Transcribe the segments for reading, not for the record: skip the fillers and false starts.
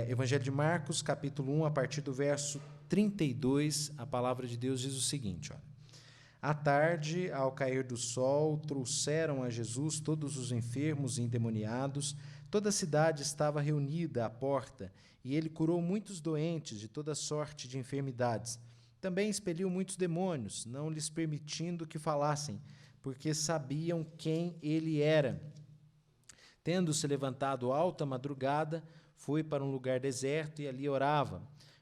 Evangelho de Marcos, capítulo 1, a partir do verso 32, a palavra de Deus diz o seguinte, olha. À tarde, ao cair do sol, trouxeram a Jesus todos os enfermos e endemoniados. Toda a cidade estava reunida à porta, e ele curou muitos doentes de toda sorte de enfermidades. Também expeliu muitos demônios, não lhes permitindo que falassem, porque sabiam quem ele era. Tendo-se levantado alta madrugada, foi para um lugar deserto e ali orava.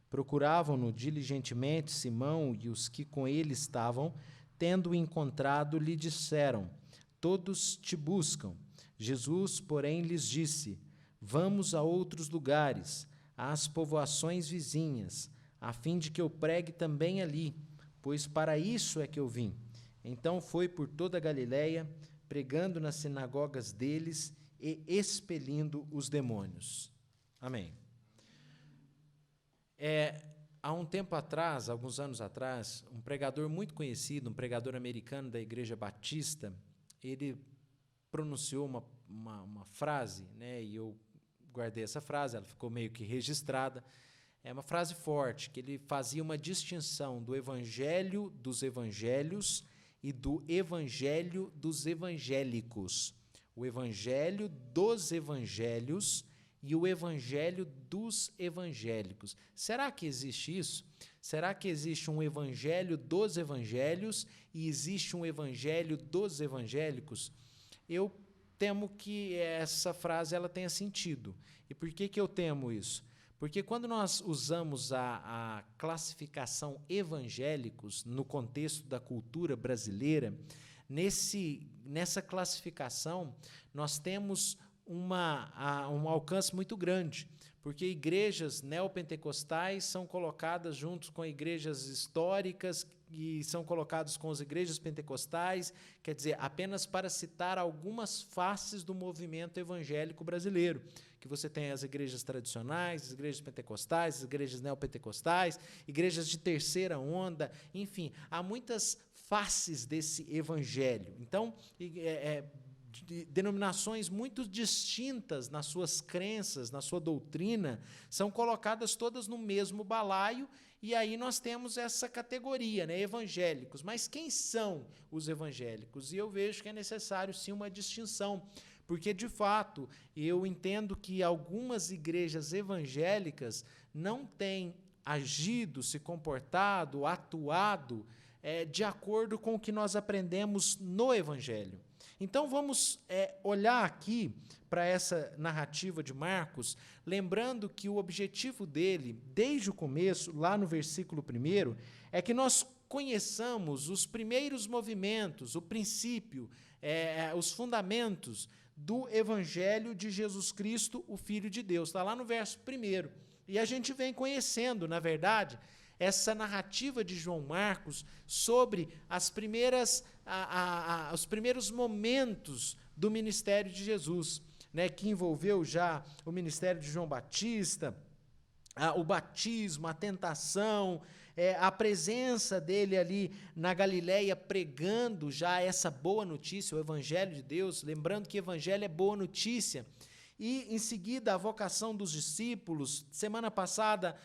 Procuravam-no diligentemente Simão e os que com ele estavam. Tendo-o encontrado, lhe disseram: todos te buscam. Jesus, porém, lhes disse: vamos a outros lugares, às povoações vizinhas, a fim de que eu pregue também ali, pois para isso é que eu vim. Então foi por toda a Galiléia, pregando nas sinagogas deles e expelindo os demônios. Amém. Há um tempo atrás, alguns anos atrás, um pregador muito conhecido, um pregador americano da Igreja Batista, ele pronunciou uma frase, né, e eu guardei essa frase, ela ficou meio que registrada. É uma frase forte, que ele fazia uma distinção do evangelho dos evangelhos e do evangelho dos evangélicos. O evangelho dos evangelhos e o evangelho dos evangélicos. Será que existe isso? Será que existe um evangelho dos evangelhos e existe um evangelho dos evangélicos? Eu temo que essa frase ela tenha sentido. E por que eu temo isso? Porque quando nós usamos a classificação evangélicos no contexto da cultura brasileira, nessa classificação nós temos um alcance muito grande, porque igrejas neopentecostais são colocadas junto com igrejas históricas e são colocadas com as igrejas pentecostais, quer dizer, apenas para citar algumas faces do movimento evangélico brasileiro, que você tem as igrejas tradicionais, as igrejas pentecostais, as igrejas neopentecostais, igrejas de terceira onda, enfim, há muitas faces desse evangelho. Então, denominações muito distintas nas suas crenças, na sua doutrina, são colocadas todas no mesmo balaio, e aí nós temos essa categoria, né, evangélicos. Mas quem são os evangélicos? E eu vejo que é necessário, sim, uma distinção, porque, de fato, eu entendo que algumas igrejas evangélicas não têm agido, se comportado, atuado de acordo com o que nós aprendemos no Evangelho. Então, vamos olhar aqui para essa narrativa de Marcos, lembrando que o objetivo dele, desde o começo, lá no versículo 1, é que nós conheçamos os primeiros movimentos, o princípio, os fundamentos do Evangelho de Jesus Cristo, o Filho de Deus. Está lá no verso 1. E a gente vem conhecendo, na verdade, essa narrativa de João Marcos sobre os primeiros momentos do ministério de Jesus, né, que envolveu já o ministério de João Batista, o batismo, a tentação, a presença dele ali na Galiléia pregando já essa boa notícia, o Evangelho de Deus, lembrando que Evangelho é boa notícia, e em seguida a vocação dos discípulos. Semana passada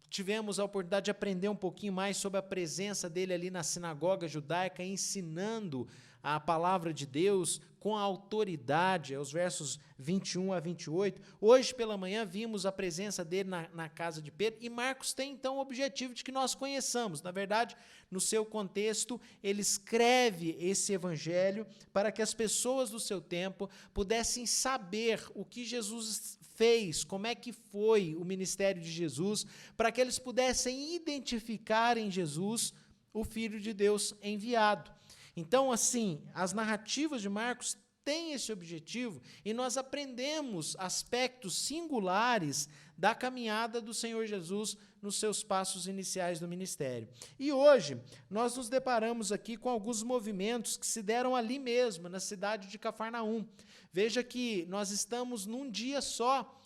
tivemos a oportunidade de aprender um pouquinho mais sobre a presença dele ali na sinagoga judaica, ensinando a palavra de Deus com autoridade, os versos 21 a 28. Hoje pela manhã vimos a presença dele na casa de Pedro, e Marcos tem então o objetivo de que nós conheçamos. Na verdade, no seu contexto, ele escreve esse evangelho para que as pessoas do seu tempo pudessem saber o que Jesus fez, como é que foi o ministério de Jesus, para que eles pudessem identificar em Jesus o Filho de Deus enviado. Então, assim, as narrativas de Marcos têm esse objetivo, e nós aprendemos aspectos singulares da caminhada do Senhor Jesus nos seus passos iniciais do ministério. E hoje, nós nos deparamos aqui com alguns movimentos que se deram ali mesmo, na cidade de Cafarnaum. Veja que nós estamos num dia só,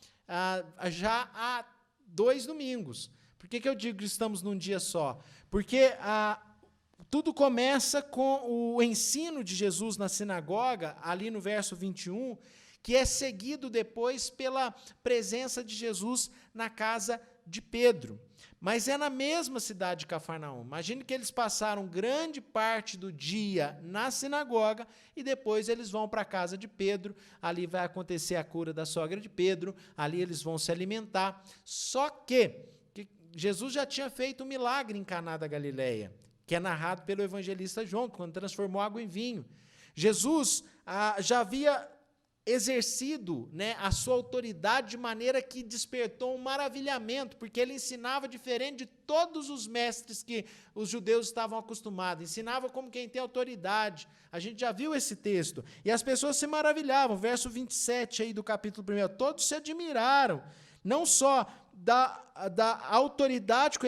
já há 2 domingos. Por que eu digo que estamos num dia só? Porque tudo começa com o ensino de Jesus na sinagoga, ali no verso 21, que é seguido depois pela presença de Jesus na casa de Pedro. Mas é na mesma cidade de Cafarnaum. Imagine que eles passaram grande parte do dia na sinagoga e depois eles vão para a casa de Pedro. Ali vai acontecer a cura da sogra de Pedro, ali eles vão se alimentar. Só que Jesus já tinha feito um milagre em Caná da Galileia, que é narrado pelo evangelista João, quando transformou água em vinho. Jesus já havia exercido, né, a sua autoridade de maneira que despertou um maravilhamento, porque ele ensinava diferente de todos os mestres que os judeus estavam acostumados, ensinava como quem tem autoridade. A gente já viu esse texto, e as pessoas se maravilhavam. Verso 27 aí do capítulo 1, todos se admiraram, não só da autoridade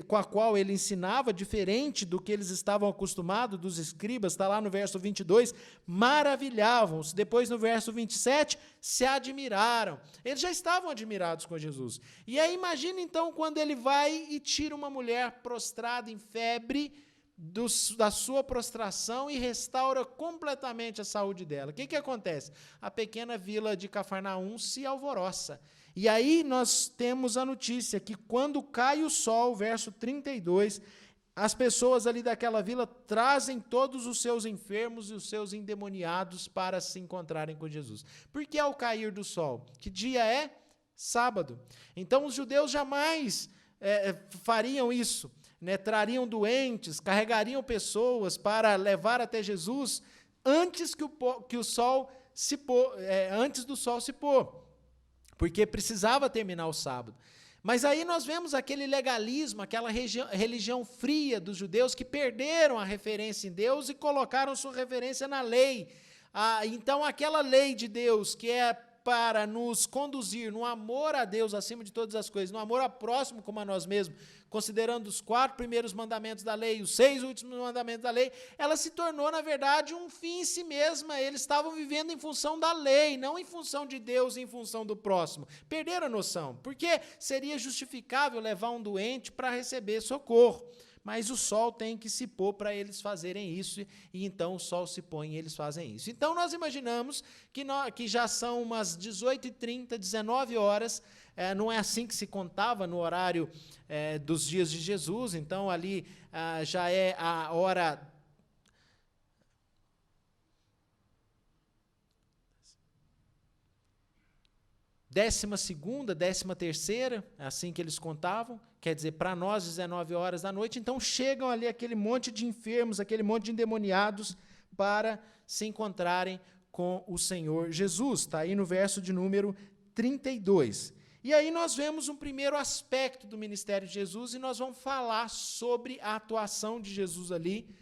com a qual ele ensinava, diferente do que eles estavam acostumados, dos escribas, está lá no verso 22, maravilhavam-se. Depois, no verso 27, se admiraram. Eles já estavam admirados com Jesus. E aí, imagina, então, quando ele vai e tira uma mulher prostrada em febre da sua prostração e restaura completamente a saúde dela. O que acontece? A pequena vila de Cafarnaum se alvoroça. E aí nós temos a notícia que quando cai o sol, verso 32, as pessoas ali daquela vila trazem todos os seus enfermos e os seus endemoniados para se encontrarem com Jesus. Por que ao cair do sol? Que dia é? Sábado. Então os judeus jamais fariam isso, né? Trariam doentes, carregariam pessoas para levar até Jesus antes que o sol se pôr, antes do sol se pôr, porque precisava terminar o sábado. Mas aí nós vemos aquele legalismo, aquela religião fria dos judeus que perderam a referência em Deus e colocaram sua referência na lei. Então, aquela lei de Deus que é para nos conduzir no amor a Deus acima de todas as coisas, no amor ao próximo como a nós mesmos, considerando os 4 primeiros mandamentos da lei, os 6 últimos mandamentos da lei, ela se tornou, na verdade, um fim em si mesma. Eles estavam vivendo em função da lei, não em função de Deus, em função do próximo. Perderam a noção, porque seria justificável levar um doente para receber socorro. Mas o sol tem que se pôr para eles fazerem isso, e então o sol se põe e eles fazem isso. Então nós imaginamos que já são umas 18h30, 19 horas, não é assim que se contava no horário dos dias de Jesus, então ali já é a hora... Décima segunda, 13ª, é assim que eles contavam, quer dizer, para nós, 19 horas da noite. Então, chegam ali aquele monte de enfermos, aquele monte de endemoniados, para se encontrarem com o Senhor Jesus. Está aí no verso de número 32. E aí nós vemos um primeiro aspecto do ministério de Jesus, e nós vamos falar sobre a atuação de Jesus ali,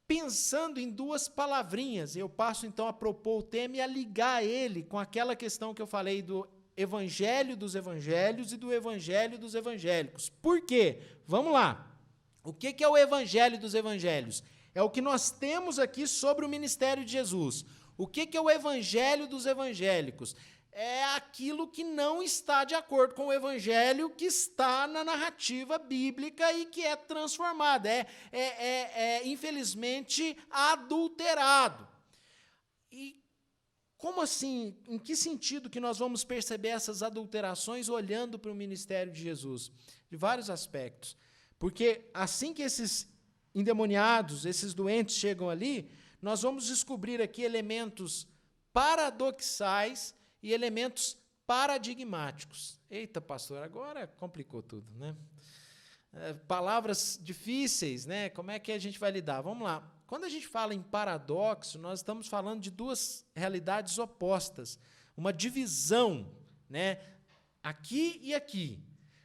pensando em 2 palavrinhas. Eu passo, então, a propor o tema e a ligar ele com aquela questão que eu falei do evangelho dos evangelhos e do evangelho dos evangélicos. Por quê? Vamos lá. O que é o evangelho dos evangelhos? É o que nós temos aqui sobre o ministério de Jesus. O que é o evangelho dos evangélicos? É aquilo que não está de acordo com o evangelho que está na narrativa bíblica e que é transformado, infelizmente, adulterado. E como assim? Em que sentido que nós vamos perceber essas adulterações olhando para o ministério de Jesus? De vários aspectos. Porque assim que esses endemoniados, esses doentes chegam ali, nós vamos descobrir aqui elementos paradoxais e elementos paradigmáticos. Eita, pastor, agora complicou tudo, né? Palavras difíceis, né? Como é que a gente vai lidar? Vamos lá. Quando a gente fala em paradoxo, nós estamos falando de 2 realidades opostas, uma divisão, né? Aqui e aqui.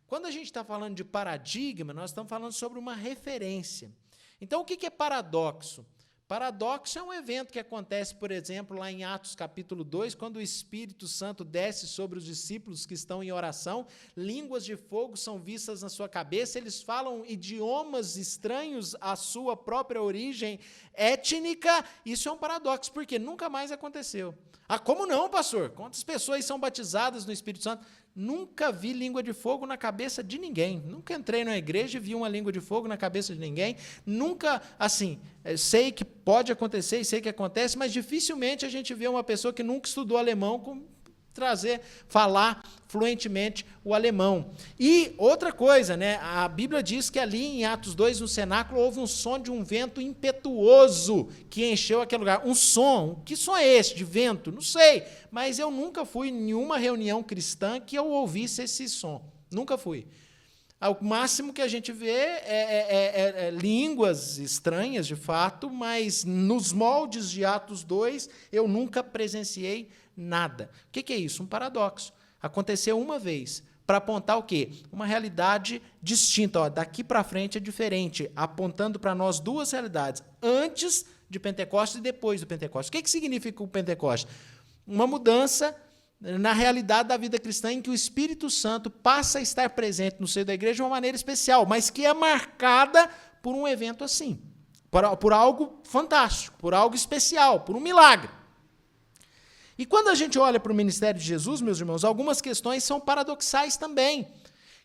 Quando a gente está falando de paradigma, nós estamos falando sobre uma referência. Então, o que é paradoxo? Paradoxo é um evento que acontece, por exemplo, lá em Atos capítulo 2, quando o Espírito Santo desce sobre os discípulos que estão em oração, línguas de fogo são vistas na sua cabeça, eles falam idiomas estranhos à sua própria origem étnica. Isso é um paradoxo, porque nunca mais aconteceu. Como não, pastor? Quantas pessoas são batizadas no Espírito Santo? Nunca vi língua de fogo na cabeça de ninguém. Nunca entrei na igreja e vi uma língua de fogo na cabeça de ninguém. Nunca, assim, sei que pode acontecer e sei que acontece, mas dificilmente a gente vê uma pessoa que nunca estudou alemão falar fluentemente o alemão. E outra coisa, né? A Bíblia diz que ali em Atos 2, no cenáculo, houve um som de um vento impetuoso que encheu aquele lugar. Um som. Que som é esse de vento? Não sei. Mas eu nunca fui em nenhuma reunião cristã que eu ouvisse esse som. Nunca fui. O máximo que a gente vê é línguas estranhas, de fato, mas nos moldes de Atos 2, eu nunca presenciei nada. O que é isso? Um paradoxo. Aconteceu uma vez, para apontar o quê? Uma realidade distinta. Ó, daqui para frente é diferente, apontando para nós duas realidades, antes de Pentecostes e depois do Pentecostes. O que significa o Pentecostes? Uma mudança na realidade da vida cristã em que o Espírito Santo passa a estar presente no seio da igreja de uma maneira especial, mas que é marcada por um evento assim, por algo fantástico, por algo especial, por um milagre. E quando a gente olha para o ministério de Jesus, meus irmãos, algumas questões são paradoxais também,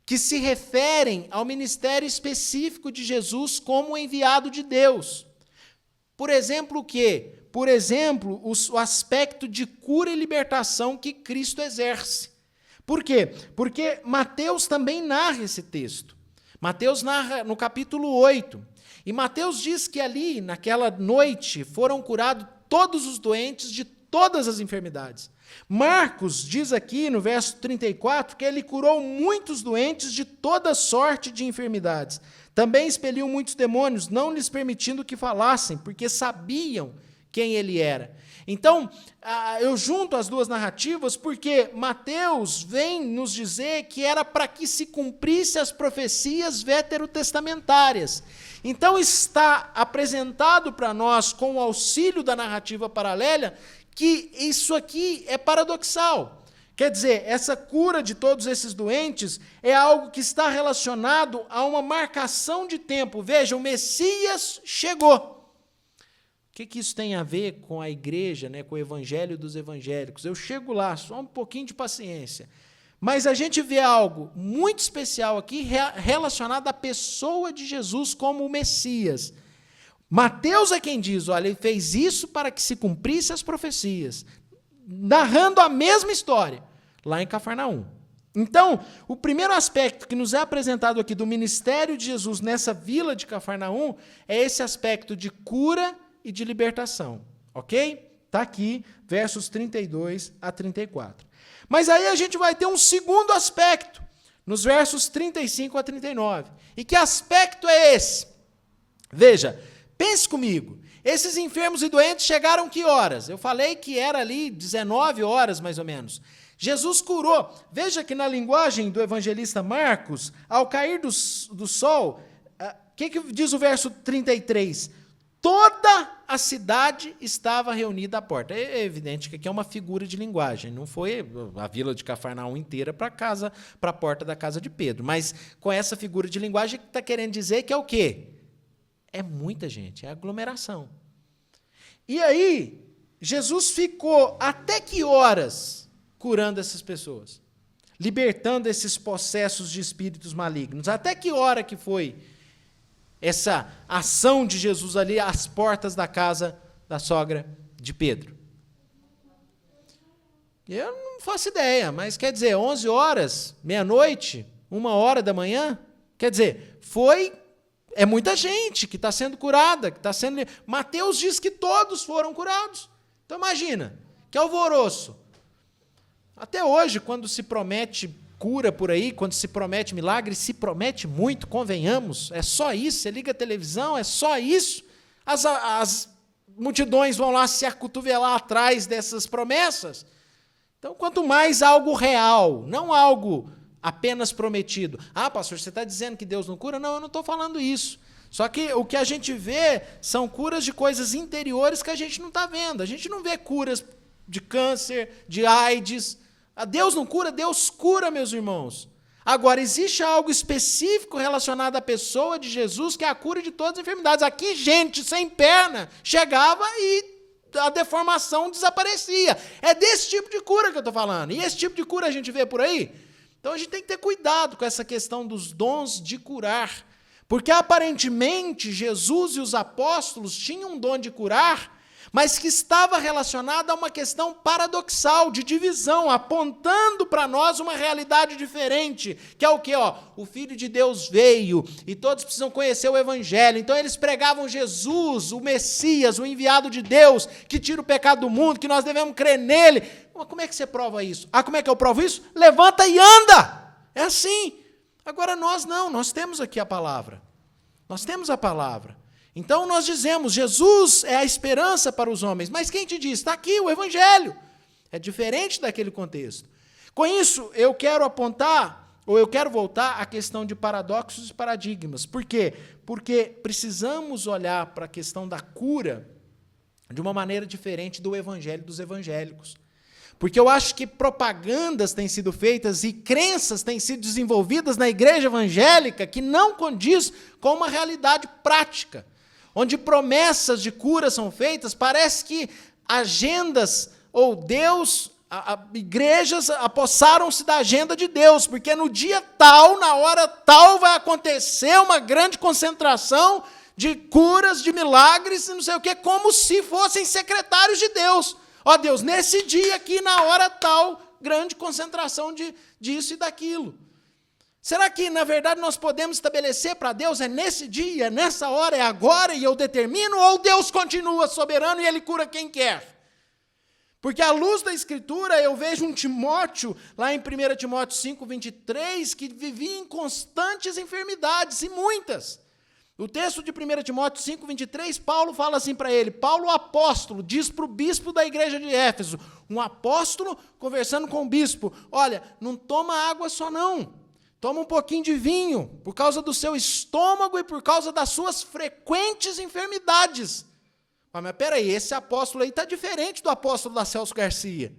que se referem ao ministério específico de Jesus como enviado de Deus. Por exemplo, o quê? Por exemplo, o aspecto de cura e libertação que Cristo exerce. Por quê? Porque Mateus também narra esse texto. Mateus narra no capítulo 8. E Mateus diz que ali, naquela noite, foram curados todos os doentes de todas as enfermidades. Marcos diz aqui no verso 34 que ele curou muitos doentes de toda sorte de enfermidades. Também expeliu muitos demônios, não lhes permitindo que falassem, porque sabiam quem ele era. Então, eu junto as duas narrativas porque Mateus vem nos dizer que era para que se cumprisse as profecias veterotestamentárias. Então, está apresentado para nós, com o auxílio da narrativa paralela, que isso aqui é paradoxal. Quer dizer, essa cura de todos esses doentes é algo que está relacionado a uma marcação de tempo. Veja, o Messias chegou. O que isso tem a ver com a igreja, né, com o evangelho dos evangélicos? Eu chego lá, só um pouquinho de paciência. Mas a gente vê algo muito especial aqui relacionado à pessoa de Jesus como o Messias. Mateus é quem diz, olha, ele fez isso para que se cumprisse as profecias, narrando a mesma história, lá em Cafarnaum. Então, o primeiro aspecto que nos é apresentado aqui do ministério de Jesus nessa vila de Cafarnaum é esse aspecto de cura e de libertação, ok? Está aqui, versos 32 a 34. Mas aí a gente vai ter um segundo aspecto, nos versos 35 a 39. E que aspecto é esse? Veja, pense comigo, esses enfermos e doentes chegaram que horas? Eu falei que era ali 19 horas, mais ou menos. Jesus curou. Veja que na linguagem do evangelista Marcos, ao cair do sol, o que diz o verso 33? Toda a cidade estava reunida à porta. É evidente que aqui é uma figura de linguagem. Não foi a vila de Cafarnaum inteira para a porta da casa de Pedro. Mas com essa figura de linguagem, está querendo dizer que é o quê? É muita gente, é aglomeração. E aí, Jesus ficou até que horas curando essas pessoas? Libertando esses possessos de espíritos malignos. Até que hora que foi essa ação de Jesus ali às portas da casa da sogra de Pedro? Eu não faço ideia, mas quer dizer, 11 horas, meia-noite, 1h da manhã? Quer dizer, é muita gente que está sendo curada, que está sendo... Mateus diz que todos foram curados. Então imagina, que alvoroço. Até hoje, quando se promete cura por aí, quando se promete milagre, se promete muito, convenhamos, é só isso, você liga a televisão, é só isso. As multidões vão lá se acotovelar atrás dessas promessas. Então, quanto mais algo real, não algo apenas prometido. Ah, pastor, você está dizendo que Deus não cura? Não, eu não estou falando isso. Só que o que a gente vê são curas de coisas interiores que a gente não está vendo. A gente não vê curas de câncer, de AIDS. Deus não cura? Deus cura, meus irmãos. Agora, existe algo específico relacionado à pessoa de Jesus, que é a cura de todas as enfermidades. Aqui, gente sem perna chegava e a deformação desaparecia. É desse tipo de cura que eu estou falando. E esse tipo de cura a gente vê por aí? Então a gente tem que ter cuidado com essa questão dos dons de curar, porque aparentemente Jesus e os apóstolos tinham um dom de curar, mas que estava relacionado a uma questão paradoxal, de divisão, apontando para nós uma realidade diferente, que é o quê? O Filho de Deus veio e todos precisam conhecer o Evangelho. Então eles pregavam Jesus, o Messias, o enviado de Deus, que tira o pecado do mundo, que nós devemos crer nele. Mas como é que você prova isso? Como é que eu provo isso? Levanta e anda! É assim. Agora nós não, nós temos aqui a palavra. Nós temos a palavra. Então nós dizemos, Jesus é a esperança para os homens. Mas quem te diz? Está aqui o Evangelho. É diferente daquele contexto. Com isso, eu quero apontar, ou eu quero voltar à questão de paradoxos e paradigmas. Por quê? Porque precisamos olhar para a questão da cura de uma maneira diferente do Evangelho dos evangélicos. Porque eu acho que propagandas têm sido feitas e crenças têm sido desenvolvidas na igreja evangélica que não condiz com uma realidade prática. Onde promessas de cura são feitas, parece que agendas, ou Deus, igrejas apossaram-se da agenda de Deus, porque no dia tal, na hora tal, vai acontecer uma grande concentração de curas, de milagres, e não sei o quê, como se fossem secretários de Deus. Deus, nesse dia aqui, na hora tal, grande concentração disso e daquilo. Será que, na verdade, nós podemos estabelecer para Deus, é nesse dia, nessa hora, é agora e eu determino, ou Deus continua soberano e Ele cura quem quer? Porque à luz da Escritura, eu vejo um Timóteo, lá em 1 Timóteo 5:23, que vivia em constantes enfermidades, e muitas. O texto de 1 Timóteo 5:23, Paulo fala assim para ele, Paulo, apóstolo, diz para o bispo da igreja de Éfeso, um apóstolo conversando com o bispo, olha, não toma água só não, toma um pouquinho de vinho, por causa do seu estômago e por causa das suas frequentes enfermidades. Mas peraí, esse apóstolo aí está diferente do apóstolo da Celso Garcia.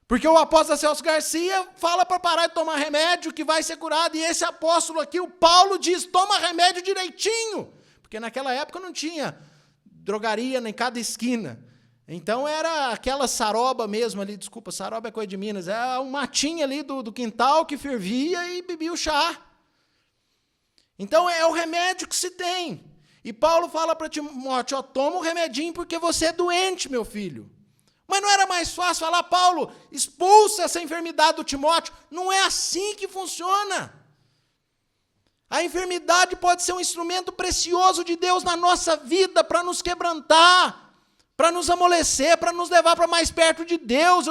Porque o apóstolo da Celso Garcia fala para parar de tomar remédio que vai ser curado, e esse apóstolo aqui, o Paulo, diz, toma remédio direitinho. Porque naquela época não tinha drogaria em cada esquina. Então era aquela saroba mesmo ali, desculpa, saroba é coisa de Minas, é um matinho ali do quintal que fervia e bebia o chá. Então é o remédio que se tem. E Paulo fala para Timóteo, toma um remedinho porque você é doente, meu filho. Mas não era mais fácil falar, Paulo, expulsa essa enfermidade do Timóteo? Não é assim que funciona. A enfermidade pode ser um instrumento precioso de Deus na nossa vida para nos quebrantar, para nos amolecer, para nos levar para mais perto de Deus.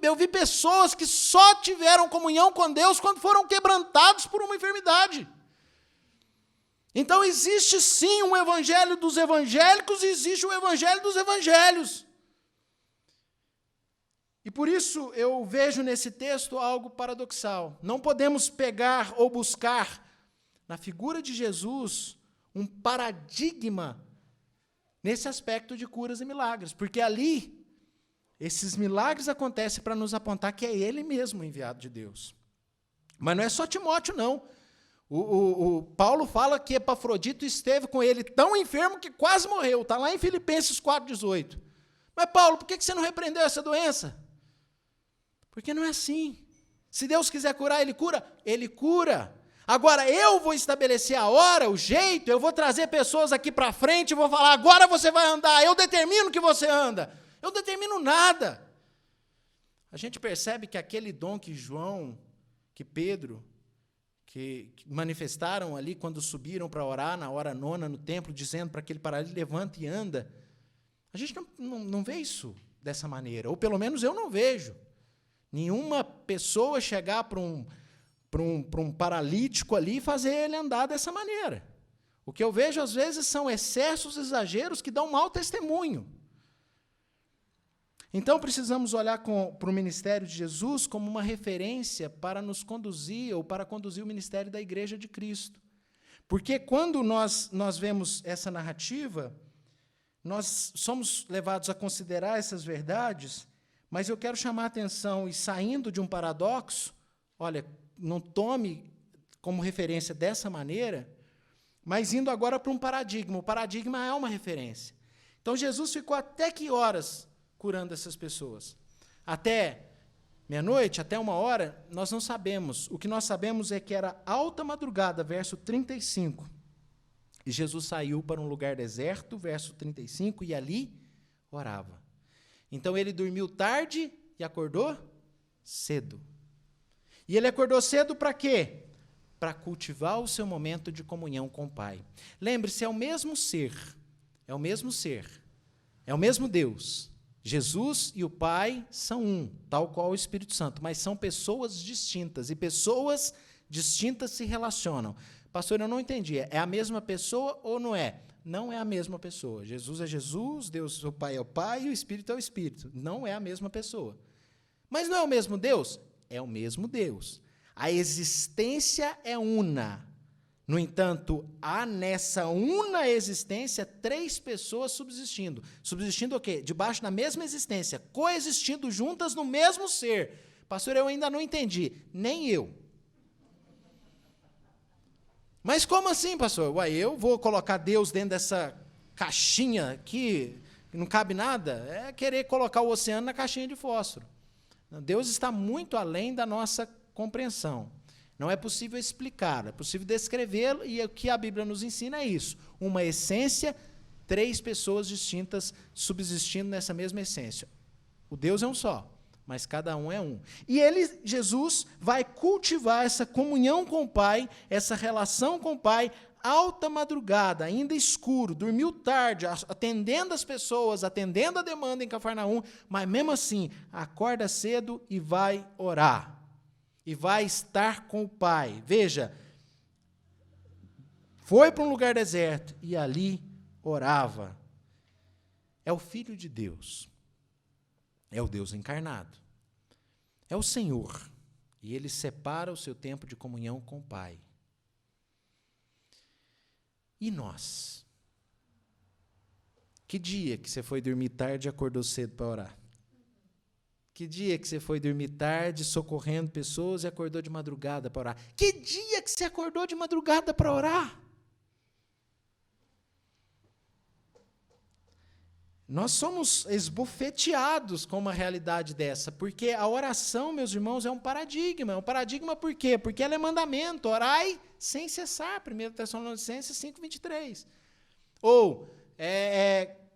Eu vi pessoas que só tiveram comunhão com Deus quando foram quebrantados por uma enfermidade. Então existe sim um evangelho dos evangélicos e existe um evangelho dos evangelhos. E por isso eu vejo nesse texto algo paradoxal. Não podemos pegar ou buscar na figura de Jesus um paradigma nesse aspecto de curas e milagres, porque ali esses milagres acontecem para nos apontar que é Ele mesmo o enviado de Deus. Mas não é só Timóteo, não. O Paulo fala que Epafrodito esteve com ele tão enfermo que quase morreu. Está lá em Filipenses 4,18. Mas, Paulo, por que você não repreendeu essa doença? Porque não é assim. Se Deus quiser curar, Ele cura? Ele cura. Agora, eu vou estabelecer a hora, o jeito, eu vou trazer pessoas aqui para frente e vou falar, agora você vai andar, eu determino que você anda. Eu determino nada. A gente percebe que aquele dom que João, que Pedro, que manifestaram ali quando subiram para orar na hora nona no templo, dizendo para aquele paralítico, levanta e anda. A gente não vê isso dessa maneira, ou pelo menos eu não vejo. Nenhuma pessoa chegar para um paralítico ali e fazer ele andar dessa maneira. O que eu vejo, às vezes, são excessos, exageros que dão mau testemunho. Então, precisamos olhar para o ministério de Jesus como uma referência para nos conduzir, ou para conduzir o ministério da Igreja de Cristo. Porque quando nós vemos essa narrativa, nós somos levados a considerar essas verdades, mas eu quero chamar a atenção, e saindo de um paradoxo, olha, não tome como referência dessa maneira, mas indo agora para um paradigma. O paradigma é uma referência. Então, Jesus ficou até que horas curando essas pessoas? Até meia-noite até 1h, nós não sabemos. O que nós sabemos é que era alta madrugada, verso 35. E Jesus saiu para um lugar deserto, verso 35, e ali orava. Então ele dormiu tarde e acordou cedo. E ele acordou cedo para quê? Para cultivar o seu momento de comunhão com o Pai. Lembre-se, é o mesmo ser, é o mesmo ser, é o mesmo Deus. Jesus e o Pai são um, tal qual o Espírito Santo, mas são pessoas distintas, e pessoas distintas se relacionam. Pastor, eu não entendi, é a mesma pessoa ou não é? Não é a mesma pessoa. Jesus é Jesus, Deus, o Pai é o Pai e o Espírito é o Espírito. Não é a mesma pessoa. Mas não é o mesmo Deus? É o mesmo Deus. A existência é una. No entanto, há nessa una existência 3 pessoas subsistindo. Subsistindo o quê? Debaixo da mesma existência, coexistindo juntas no mesmo ser. Pastor, eu ainda não entendi. Nem eu. Mas como assim, pastor? Uai, eu vou colocar Deus dentro dessa caixinha aqui, que não cabe nada? É querer colocar o oceano na caixinha de fósforo. Deus está muito além da nossa compreensão. Não é possível explicar, é possível descrevê-lo, e o que a Bíblia nos ensina é isso. Uma essência, 3 pessoas distintas subsistindo nessa mesma essência. O Deus é um só, mas cada um é um. E Jesus, vai cultivar essa comunhão com o Pai, essa relação com o Pai, alta madrugada, ainda escuro, dormiu tarde, atendendo as pessoas, atendendo a demanda em Cafarnaum, mas mesmo assim, acorda cedo e vai orar. E vai estar com o Pai. Veja, foi para um lugar deserto e ali orava. É o Filho de Deus. É o Deus encarnado. É o Senhor. E ele separa o seu tempo de comunhão com o Pai. E nós? Que dia que você foi dormir tarde e acordou cedo para orar? Que dia que você foi dormir tarde, socorrendo pessoas e acordou de madrugada para orar? Que dia que você acordou de madrugada para orar? Nós somos esbofeteados com uma realidade dessa, porque a oração, meus irmãos, é um paradigma. É um paradigma por quê? Porque ela é mandamento. Orai sem cessar, 1 Tessalonicenses 5:23. Ou,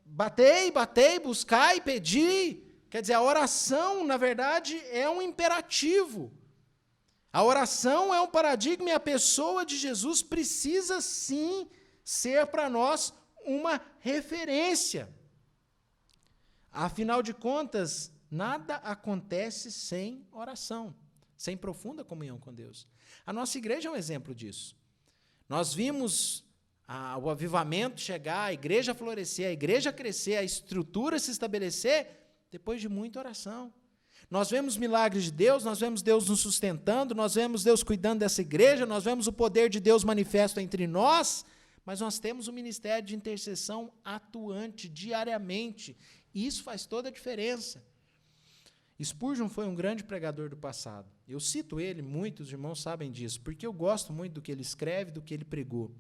batei, buscai, pedi. Quer dizer, a oração, na verdade, é um imperativo. A oração é um paradigma e a pessoa de Jesus precisa, sim, ser para nós uma referência. Afinal de contas, nada acontece sem oração, sem profunda comunhão com Deus. A nossa igreja é um exemplo disso. Nós vimos o avivamento chegar, a igreja florescer, a igreja crescer, a estrutura se estabelecer, depois de muita oração. Nós vemos milagres de Deus, nós vemos Deus nos sustentando, nós vemos Deus cuidando dessa igreja, nós vemos o poder de Deus manifesto entre nós, mas nós temos um ministério de intercessão atuante diariamente. E isso faz toda a diferença. Spurgeon foi um grande pregador do passado. Eu cito ele, muitos irmãos sabem disso, porque eu gosto muito do que ele escreve, do que ele pregou.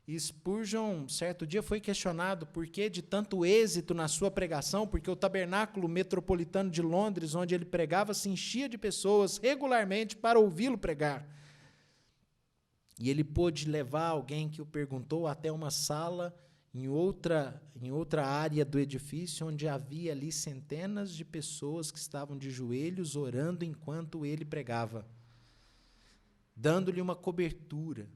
E Spurgeon, certo dia, foi questionado por que de tanto êxito na sua pregação, porque o tabernáculo metropolitano de Londres, onde ele pregava, se enchia de pessoas regularmente para ouvi-lo pregar. E ele pôde levar alguém que o perguntou até uma sala em outra área do edifício, onde havia ali centenas de pessoas que estavam de joelhos orando enquanto ele pregava, dando-lhe uma cobertura.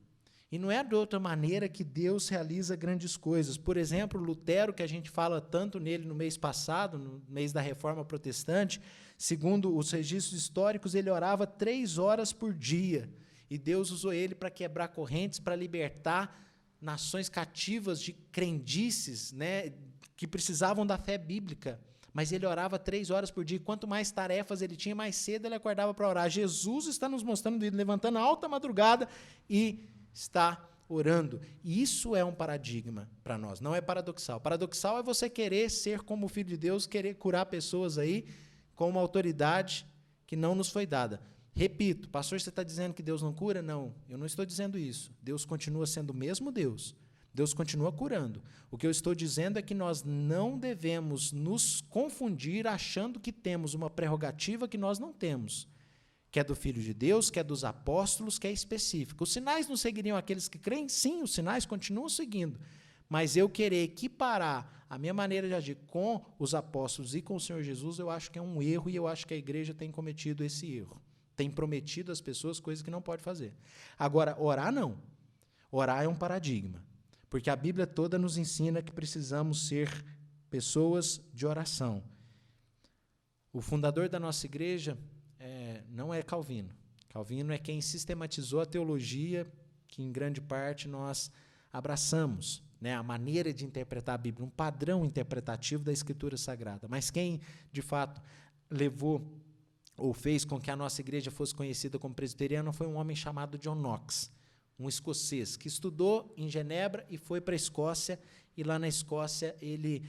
E não é de outra maneira que Deus realiza grandes coisas. Por exemplo, Lutero, que a gente fala tanto nele no mês passado, no mês da Reforma Protestante, segundo os registros históricos, ele orava 3 horas por dia. E Deus usou ele para quebrar correntes, para libertar nações cativas de crendices, né, que precisavam da fé bíblica. Mas ele orava 3 horas por dia. Quanto mais tarefas ele tinha, mais cedo ele acordava para orar. Jesus está nos mostrando ele levantando a alta madrugada e está orando. E isso é um paradigma para nós, não é paradoxal. Paradoxal é você querer ser como o Filho de Deus, querer curar pessoas aí com uma autoridade que não nos foi dada. Repito, pastor, você está dizendo que Deus não cura? Não, eu não estou dizendo isso. Deus continua sendo o mesmo Deus. Deus continua curando. O que eu estou dizendo é que nós não devemos nos confundir achando que temos uma prerrogativa que nós não temos, que é do Filho de Deus, que é dos apóstolos, que é específica. Os sinais não seguiriam aqueles que creem? Sim, os sinais continuam seguindo. Mas eu querer equiparar a minha maneira de agir com os apóstolos e com o Senhor Jesus, eu acho que é um erro, e eu acho que a igreja tem cometido esse erro. Tem prometido às pessoas coisas que não pode fazer. Agora, orar não. Orar é um paradigma. Porque a Bíblia toda nos ensina que precisamos ser pessoas de oração. O fundador da nossa igreja não é Calvino. Calvino é quem sistematizou a teologia que, em grande parte, nós abraçamos, né? A maneira de interpretar a Bíblia, um padrão interpretativo da Escritura Sagrada. Mas quem, de fato, levou ou fez com que a nossa igreja fosse conhecida como presbiteriana foi um homem chamado John Knox, um escocês, que estudou em Genebra e foi para a Escócia, e lá na Escócia ele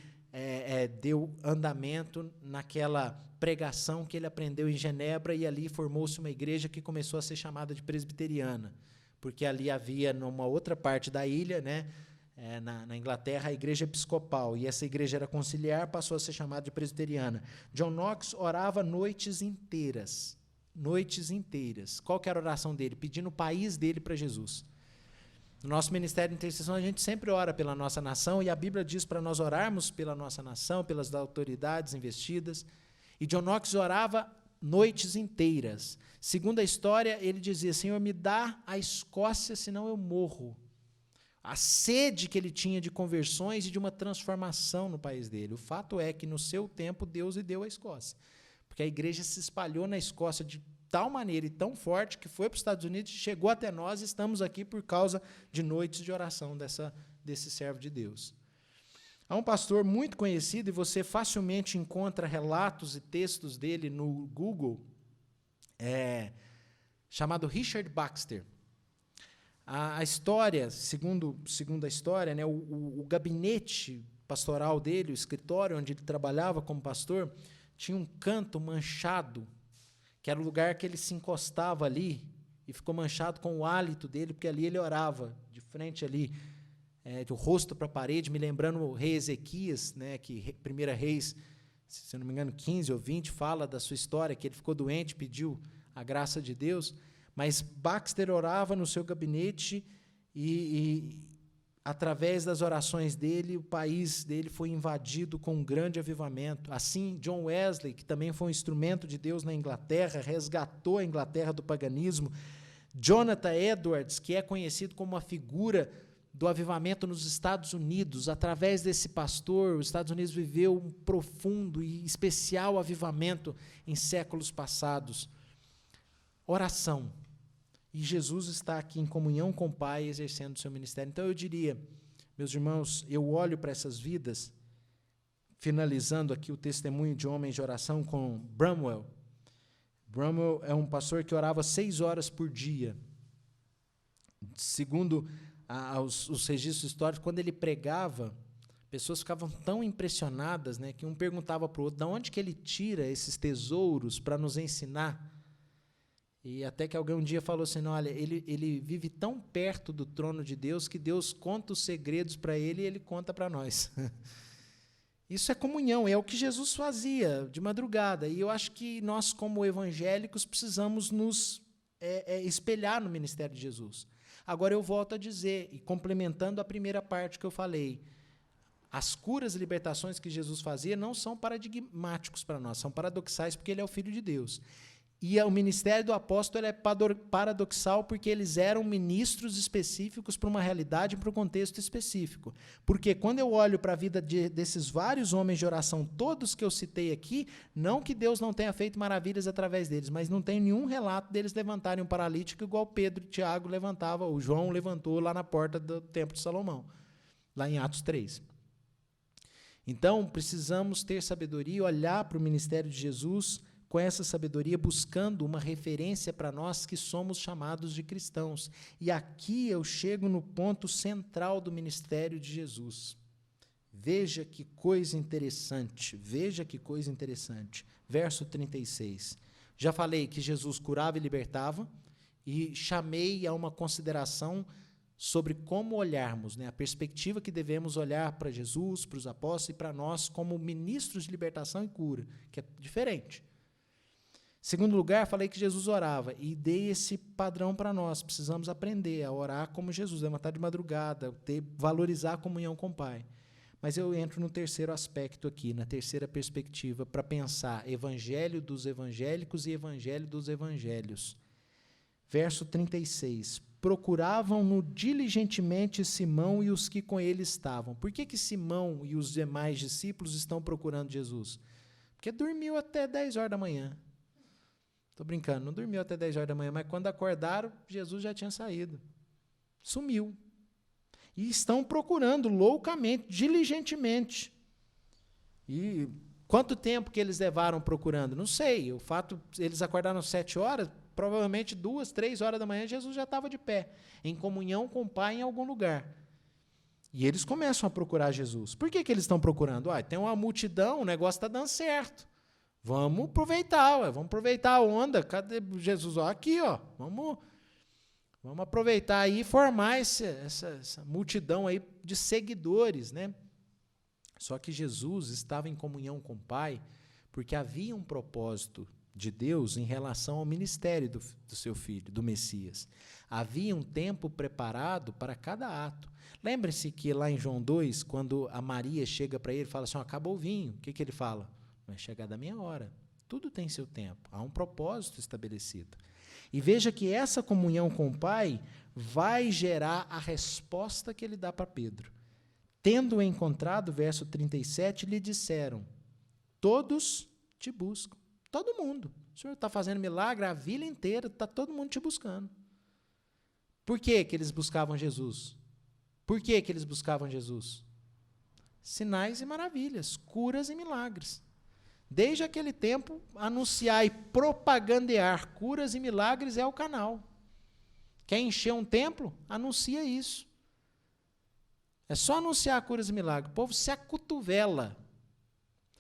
deu andamento naquela pregação que ele aprendeu em Genebra, e ali formou-se uma igreja que começou a ser chamada de presbiteriana, porque ali havia, numa outra parte da ilha, né, na Inglaterra, a igreja episcopal, e essa igreja era conciliar, passou a ser chamada de presbiteriana. John Knox orava noites inteiras. Noites inteiras. Qual que era a oração dele? Pedindo o país dele para Jesus. No nosso ministério de intercessão, a gente sempre ora pela nossa nação, e a Bíblia diz para nós orarmos pela nossa nação, pelas autoridades investidas. E John Knox orava noites inteiras. Segundo a história, ele dizia: Senhor, me dá a Escócia, senão eu morro. A sede que ele tinha de conversões e de uma transformação no país dele. O fato é que, no seu tempo, Deus lhe deu a Escócia. Porque a igreja se espalhou na Escócia de tal maneira e tão forte que foi para os Estados Unidos, chegou até nós, e estamos aqui por causa de noites de oração desse servo de Deus. Há um pastor muito conhecido, e você facilmente encontra relatos e textos dele no Google, chamado Richard Baxter. A história, segundo a história, né, o gabinete pastoral dele, o escritório onde ele trabalhava como pastor, tinha um canto manchado, que era o lugar que ele se encostava ali, e ficou manchado com o hálito dele, porque ali ele orava, de frente ali, de rosto para a parede, me lembrando o rei Ezequias, né, que 1 Reis, se eu não me engano, 15 ou 20, fala da sua história, que ele ficou doente, pediu a graça de Deus. Mas Baxter orava no seu gabinete e, através das orações dele, o país dele foi invadido com um grande avivamento. Assim, John Wesley, que também foi um instrumento de Deus na Inglaterra, resgatou a Inglaterra do paganismo. Jonathan Edwards, que é conhecido como uma figura do avivamento nos Estados Unidos, através desse pastor, os Estados Unidos viveu um profundo e especial avivamento em séculos passados. Oração. E Jesus está aqui em comunhão com o Pai, exercendo o seu ministério. Então, eu diria, meus irmãos, eu olho para essas vidas, finalizando aqui o testemunho de homens de oração com Bramwell. Bramwell é um pastor que orava 6 horas por dia. Segundo os registros históricos, quando ele pregava, pessoas ficavam tão impressionadas, né, que um perguntava para o outro, de onde que ele tira esses tesouros para nos ensinar? E até que alguém um dia falou assim, olha, ele vive tão perto do trono de Deus que Deus conta os segredos para ele e ele conta para nós. Isso é comunhão, é o que Jesus fazia de madrugada. E eu acho que nós, como evangélicos, precisamos nos espelhar no ministério de Jesus. Agora eu volto a dizer, e complementando a primeira parte que eu falei, as curas e libertações que Jesus fazia não são paradigmáticos para nós, são paradoxais porque ele é o Filho de Deus. E o ministério do apóstolo é paradoxal porque eles eram ministros específicos para uma realidade, para um contexto específico. Porque quando eu olho para a vida desses vários homens de oração, todos que eu citei aqui, não que Deus não tenha feito maravilhas através deles, mas não tem nenhum relato deles levantarem um paralítico igual Pedro e Tiago levantavam, o João levantou lá na porta do Templo de Salomão, lá em Atos 3. Então, precisamos ter sabedoria, olhar para o ministério de Jesus com essa sabedoria, buscando uma referência para nós que somos chamados de cristãos. E aqui eu chego no ponto central do ministério de Jesus. Veja que coisa interessante, veja que coisa interessante. Verso 36. Já falei que Jesus curava e libertava, e chamei a uma consideração sobre como olharmos, né, a perspectiva que devemos olhar para Jesus, para os apóstolos e para nós como ministros de libertação e cura, que é diferente. Segundo lugar, falei que Jesus orava e dei esse padrão para nós. Precisamos aprender a orar como Jesus, levantar de madrugada, valorizar a comunhão com o Pai. Mas eu entro no terceiro aspecto aqui, na terceira perspectiva, para pensar evangelho dos evangélicos e evangelho dos evangelhos. Verso 36. Procuravam-no diligentemente Simão e os que com ele estavam. Por que Simão e os demais discípulos estão procurando Jesus? Porque dormiu até 10 horas da manhã. Estou brincando, não dormiu até 10 horas da manhã, mas quando acordaram, Jesus já tinha saído. Sumiu. E estão procurando loucamente, diligentemente. E quanto tempo que eles levaram procurando? Não sei. O fato, eles acordaram às 7 horas, provavelmente 2, 3 horas da manhã, Jesus já estava de pé, em comunhão com o Pai em algum lugar. E eles começam a procurar Jesus. Por que eles estão procurando? Tem uma multidão, o negócio está dando certo. Vamos aproveitar a onda. Cadê Jesus? Aqui, vamos aproveitar aí e formar essa multidão aí de seguidores, né? Só que Jesus estava em comunhão com o Pai porque havia um propósito de Deus em relação ao ministério do seu Filho, do Messias. Havia um tempo preparado para cada ato. Lembre-se que lá em João 2, quando a Maria chega para ele e fala assim, acabou o vinho, o que ele fala? Vai chegar da minha hora. Tudo tem seu tempo. Há um propósito estabelecido. E veja que essa comunhão com o Pai vai gerar a resposta que ele dá para Pedro. Tendo-o encontrado, verso 37, lhe disseram, todos te buscam. Todo mundo. O Senhor está fazendo milagre, a vila inteira, está todo mundo te buscando. Por que eles buscavam Jesus? Por que eles buscavam Jesus? Sinais e maravilhas, curas e milagres. Desde aquele tempo, anunciar e propagandear curas e milagres é o canal. Quer encher um templo? Anuncia isso. É só anunciar curas e milagres. O povo se acotovela.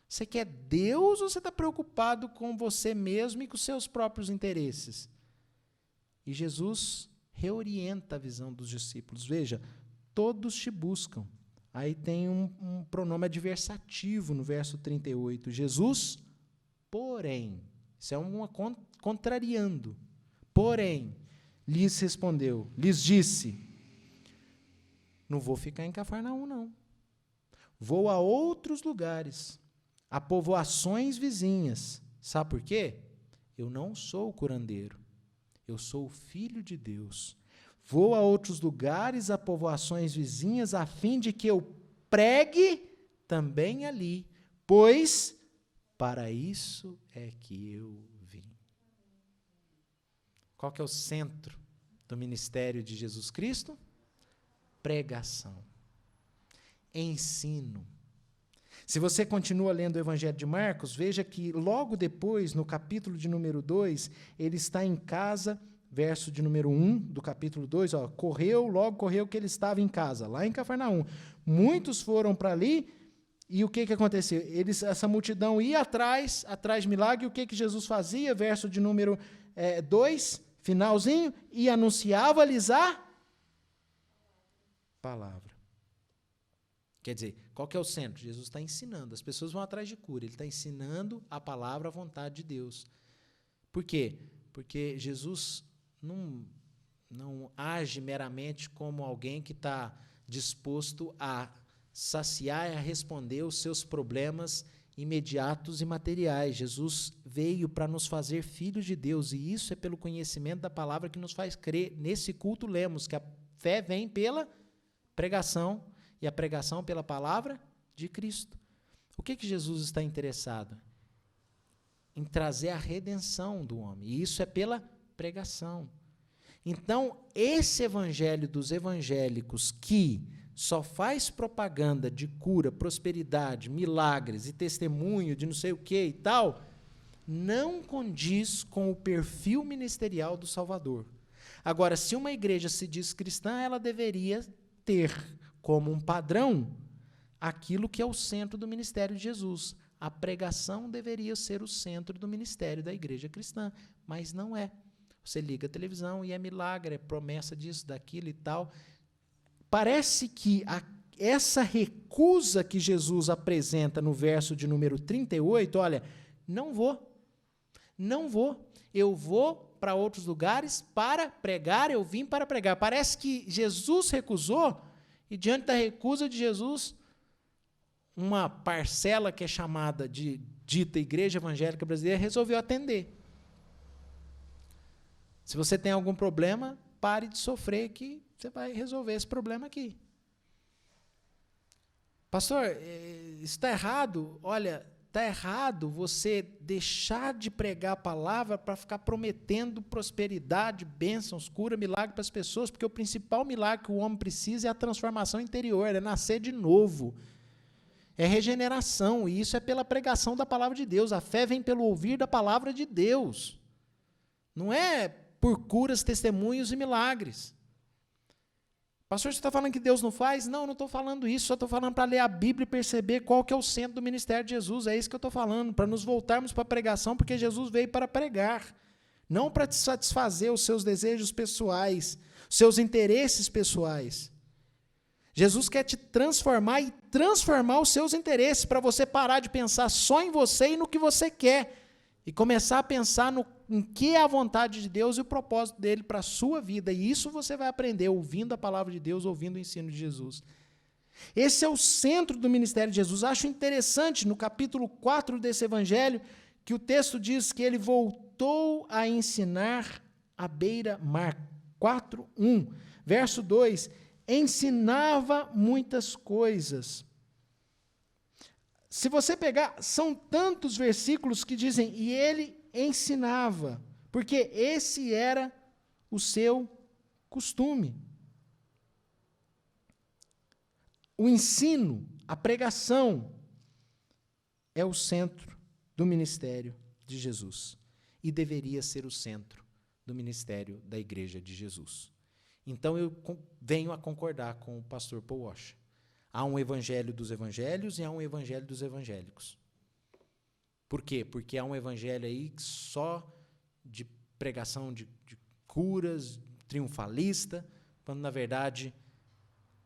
Você quer Deus ou você está preocupado com você mesmo e com seus próprios interesses? E Jesus reorienta a visão dos discípulos. Veja, todos te buscam. Aí tem um pronome adversativo no verso 38. Jesus, porém, isso é uma contrariando. Porém, lhes respondeu, lhes disse, não vou ficar em Cafarnaum, não. Vou a outros lugares, a povoações vizinhas. Sabe por quê? Eu não sou o curandeiro, eu sou o Filho de Deus. Vou a outros lugares, a povoações vizinhas, a fim de que eu pregue também ali, pois para isso é que eu vim. Qual que é o centro do ministério de Jesus Cristo? Pregação, ensino. Se você continua lendo o Evangelho de Marcos, veja que logo depois, no capítulo de número 2, ele está em casa. Verso de número 1 do capítulo 2, logo correu que ele estava em casa, lá em Cafarnaum. Muitos foram para ali, e o que aconteceu? Essa multidão ia atrás de milagre, e o que Jesus fazia? Verso de número 2, finalzinho, e anunciava-lhes a palavra. Quer dizer, qual que é o centro? Jesus está ensinando, as pessoas vão atrás de cura, ele está ensinando a palavra, a vontade de Deus. Por quê? Porque Jesus não age meramente como alguém que está disposto a saciar e a responder os seus problemas imediatos e materiais. Jesus veio para nos fazer filhos de Deus, e isso é pelo conhecimento da palavra que nos faz crer. Nesse culto lemos que a fé vem pela pregação, e a pregação pela palavra de Cristo. O que Jesus está interessado? Em trazer a redenção do homem, e isso é pela pregação. Então, esse evangelho dos evangélicos que só faz propaganda de cura, prosperidade, milagres e testemunho de não sei o que e tal, não condiz com o perfil ministerial do Salvador. Agora, se uma igreja se diz cristã, ela deveria ter como um padrão aquilo que é o centro do ministério de Jesus. A pregação deveria ser o centro do ministério da igreja cristã, mas não é. Você liga a televisão e é milagre, é promessa disso, daquilo e tal. parece que essa recusa que Jesus apresenta no verso de número 38, olha, não vou, eu vou para outros lugares para pregar, eu vim para pregar. Parece que Jesus recusou, e diante da recusa de Jesus, uma parcela que é chamada de dita Igreja Evangélica Brasileira resolveu atender. Se você tem algum problema, pare de sofrer que você vai resolver esse problema aqui. Pastor, isso está errado? Olha, está errado você deixar de pregar a palavra para ficar prometendo prosperidade, bênçãos, cura, milagre para as pessoas, porque o principal milagre que o homem precisa é a transformação interior, é nascer de novo. É regeneração, e isso é pela pregação da palavra de Deus. A fé vem pelo ouvir da palavra de Deus. Não é por curas, testemunhos e milagres. Pastor, você está falando que Deus não faz? Não estou falando isso, só estou falando para ler a Bíblia e perceber qual que é o centro do ministério de Jesus. É isso que eu estou falando, para nos voltarmos para a pregação, porque Jesus veio para pregar, não para satisfazer os seus desejos pessoais, os seus interesses pessoais. Jesus quer te transformar e transformar os seus interesses, para você parar de pensar só em você e no que você quer, e começar a pensar em que é a vontade de Deus e o propósito dele para a sua vida. E isso você vai aprender ouvindo a palavra de Deus, ouvindo o ensino de Jesus. Esse é o centro do ministério de Jesus. Acho interessante, no capítulo 4 desse evangelho, que o texto diz que ele voltou a ensinar à beira-mar. 4:1. Verso 2, ensinava muitas coisas. Se você pegar, são tantos versículos que dizem, e ele ensinava, porque esse era o seu costume. O ensino, a pregação, é o centro do ministério de Jesus, e deveria ser o centro do ministério da Igreja de Jesus. Então, eu venho a concordar com o pastor Paul Washer. Há um evangelho dos evangelhos e há um evangelho dos evangélicos. Por quê? Porque há um evangelho aí só de pregação de curas, triunfalista, quando, na verdade,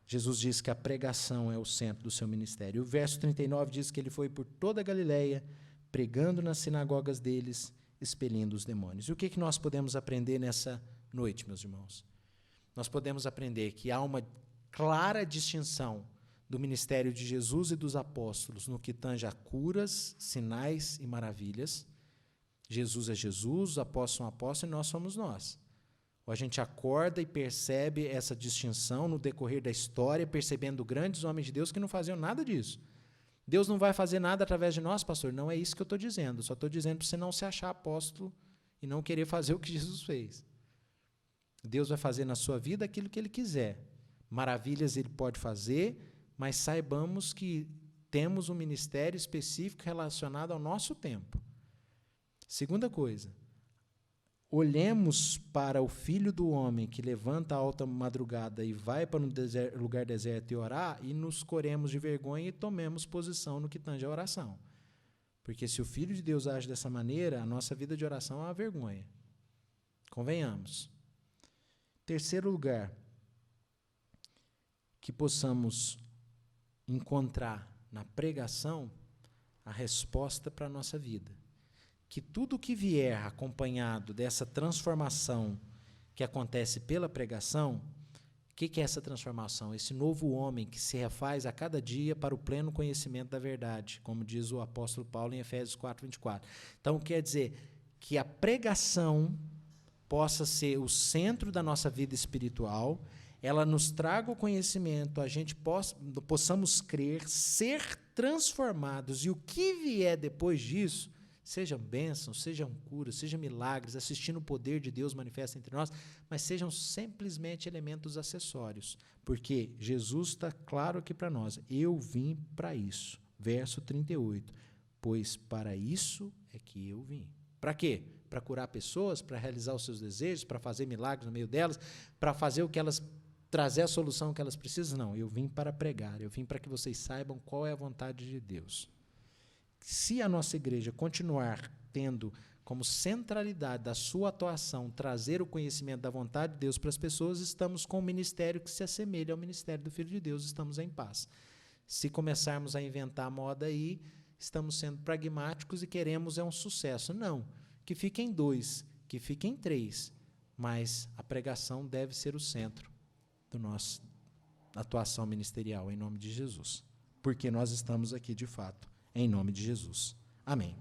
Jesus diz que a pregação é o centro do seu ministério. O verso 39 diz que ele foi por toda a Galileia, pregando nas sinagogas deles, expelindo os demônios. E o que nós podemos aprender nessa noite, meus irmãos? Nós podemos aprender que há uma clara distinção do ministério de Jesus e dos apóstolos no que tange a curas, sinais e maravilhas. Jesus é Jesus, os apóstolos são apóstolos e nós somos nós. Ou a gente acorda e percebe essa distinção no decorrer da história, percebendo grandes homens de Deus que não faziam nada disso. Deus não vai fazer nada através de nós, pastor? Não é isso que eu estou dizendo. Só estou dizendo para você não se achar apóstolo e não querer fazer o que Jesus fez. Deus vai fazer na sua vida aquilo que Ele quiser. Maravilhas Ele pode fazer, mas saibamos que temos um ministério específico relacionado ao nosso tempo. Segunda coisa, olhemos para o Filho do Homem que levanta a alta madrugada e vai para um lugar deserto e orar, e nos coremos de vergonha e tomemos posição no que tange a oração. Porque se o Filho de Deus age dessa maneira, a nossa vida de oração é uma vergonha. Convenhamos. Terceiro lugar, que possamos encontrar na pregação a resposta para a nossa vida. Que tudo que vier acompanhado dessa transformação que acontece pela pregação, o que é essa transformação? Esse novo homem que se refaz a cada dia para o pleno conhecimento da verdade, como diz o apóstolo Paulo em Efésios 4:24. Então, quer dizer que a pregação possa ser o centro da nossa vida espiritual, ela nos traga o conhecimento, a gente possamos crer, ser transformados, e o que vier depois disso, sejam bênçãos, sejam curas, sejam milagres, assistindo o poder de Deus manifesta entre nós, mas sejam simplesmente elementos acessórios, porque Jesus está claro aqui para nós, eu vim para isso, verso 38, pois para isso é que eu vim. Para quê? Para curar pessoas, para realizar os seus desejos, para fazer milagres no meio delas, para fazer o que elas, trazer a solução que elas precisam? Não, eu vim para pregar, eu vim para que vocês saibam qual é a vontade de Deus. Se a nossa igreja continuar tendo como centralidade da sua atuação, trazer o conhecimento da vontade de Deus para as pessoas, estamos com um ministério que se assemelha ao ministério do Filho de Deus, estamos em paz. Se começarmos a inventar moda aí, estamos sendo pragmáticos e queremos um sucesso. Não, que fiquem 2, que fiquem 3, mas a pregação deve ser o centro da nossa atuação ministerial, em nome de Jesus. Porque nós estamos aqui, de fato, em nome de Jesus. Amém.